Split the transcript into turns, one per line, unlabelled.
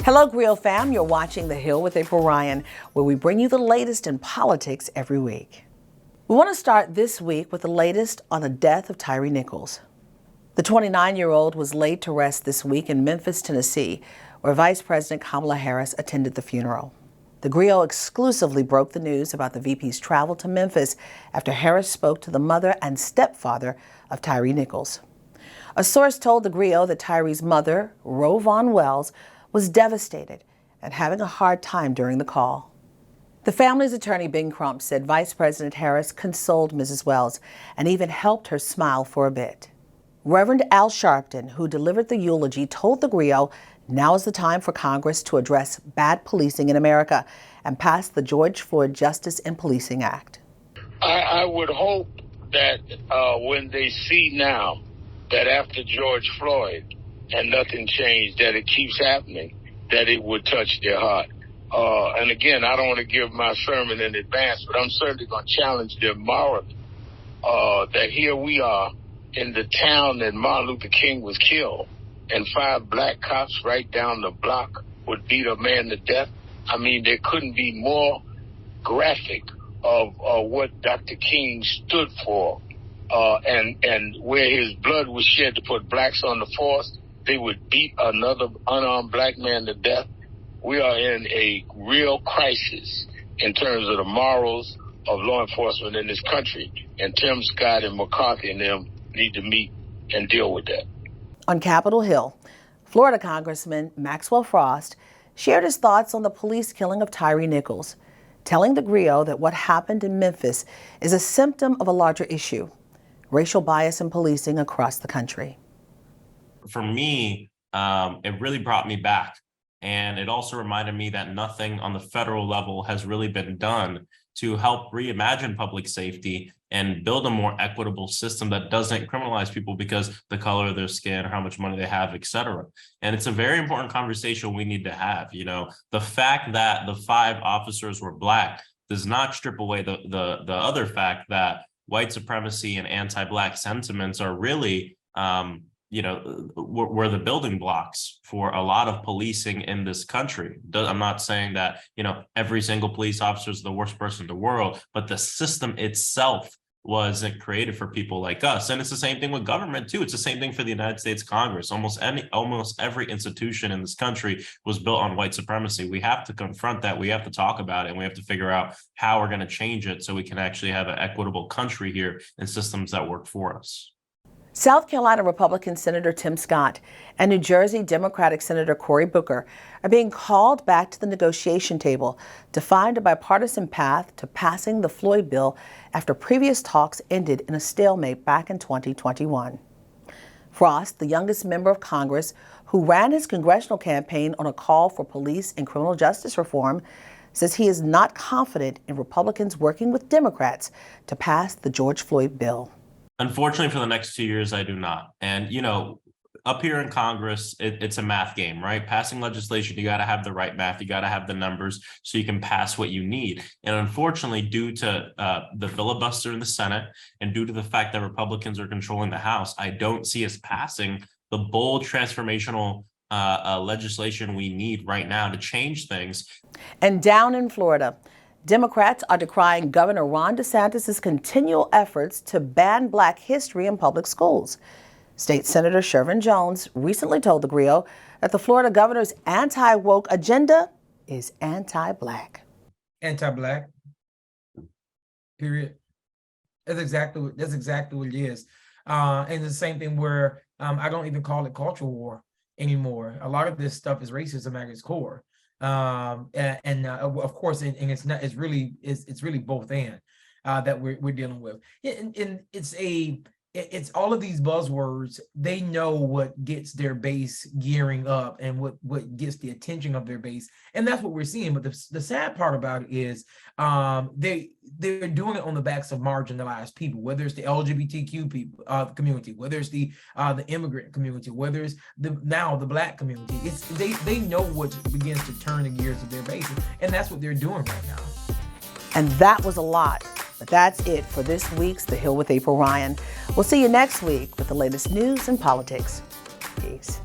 Hello, DeSantis fam. You're watching The Hill with April Ryan, where we bring you the latest in politics every week. We want to start this week with the latest on the death of Tyre Nichols. The 29-year-old was laid to rest this week in Memphis, Tennessee, where Vice President Kamala Harris attended the funeral. theGrio exclusively broke the news about the VP's travel to Memphis after Harris spoke to the mother and stepfather of Tyree Nichols. A source told theGrio that Tyree's mother, Ro Von Wells, was devastated and having a hard time during the call. The family's attorney, Ben Crump, said Vice President Harris consoled Mrs. Wells and even helped her smile for a bit. Reverend Al Sharpton, who delivered the eulogy, told theGrio now is the time for Congress to address bad policing in America and pass the George Floyd Justice in Policing Act.
I would hope that when they see now that after George Floyd and nothing changed, that it keeps happening, that it would touch their heart. And again, I don't want to give my sermon in advance, but I'm certainly going to challenge them morally, that here we are in the town that Martin Luther King was killed, and 5 black cops right down the block would beat a man to death. I mean, there couldn't be more graphic of what Dr. King stood for, and where his blood was shed to put blacks on the force. They would beat another unarmed black man to death. We are in a real crisis in terms of the morals of law enforcement in this country. And Tim Scott and McCarthy and them need to meet and deal with that.
On Capitol Hill, Florida Congressman Maxwell Frost shared his thoughts on the police killing of Tyre Nichols, telling theGrio that what happened in Memphis is a symptom of a larger issue: racial bias in policing across the country.
For me, it really brought me back. And it also reminded me that nothing on the federal level has really been done to help reimagine public safety and build a more equitable system that doesn't criminalize people because the color of their skin or how much money they have, et cetera. And it's a very important conversation we need to have. You know, the fact that the 5 officers were black does not strip away the other fact that white supremacy and anti-black sentiments are really were the building blocks for a lot of policing in this country. I'm not saying that, every single police officer is the worst person in the world, but the system itself wasn't created for people like us. And it's the same thing with government too. It's the same thing for the United States Congress. Almost every institution in this country was built on white supremacy. We have to confront that. We have to talk about it, and we have to figure out how we're going to change it so we can actually have an equitable country here and systems that work for us.
South Carolina Republican Senator Tim Scott and New Jersey Democratic Senator Cory Booker are being called back to the negotiation table to find a bipartisan path to passing the Floyd bill after previous talks ended in a stalemate back in 2021. Frost, the youngest member of Congress who ran his congressional campaign on a call for police and criminal justice reform, says he is not confident in Republicans working with Democrats to pass the George Floyd bill.
Unfortunately, for the next 2 years, I do not. And, up here in Congress, it's a math game, right? Passing legislation, you got to have the right math. You got to have the numbers so you can pass what you need. And unfortunately, due to the filibuster in the Senate and due to the fact that Republicans are controlling the House, I don't see us passing the bold transformational legislation we need right now to change things.
And down in Florida, Democrats are decrying Governor Ron DeSantis' continual efforts to ban Black history in public schools. State Senator Shervin Jones recently told theGrio that the Florida governor's anti-woke agenda is anti-Black.
Anti-Black, period. That's exactly what it is. And it's the same thing where I don't even call it cultural war anymore. A lot of this stuff is racism at its core. Of course, and it's really both and that we're dealing with. And it's all of these buzzwords. They know what gets their base gearing up and what gets the attention of their base, and that's what we're seeing. But the sad part about it is they're doing it on the backs of marginalized people, whether it's the LGBTQ people community, whether it's the immigrant community, whether it's the Black community. They know what begins to turn the gears of their base, and that's what they're doing right now.
And that was a lot. But that's it for this week's The Hill with April Ryan. We'll see you next week with the latest news and politics. Peace.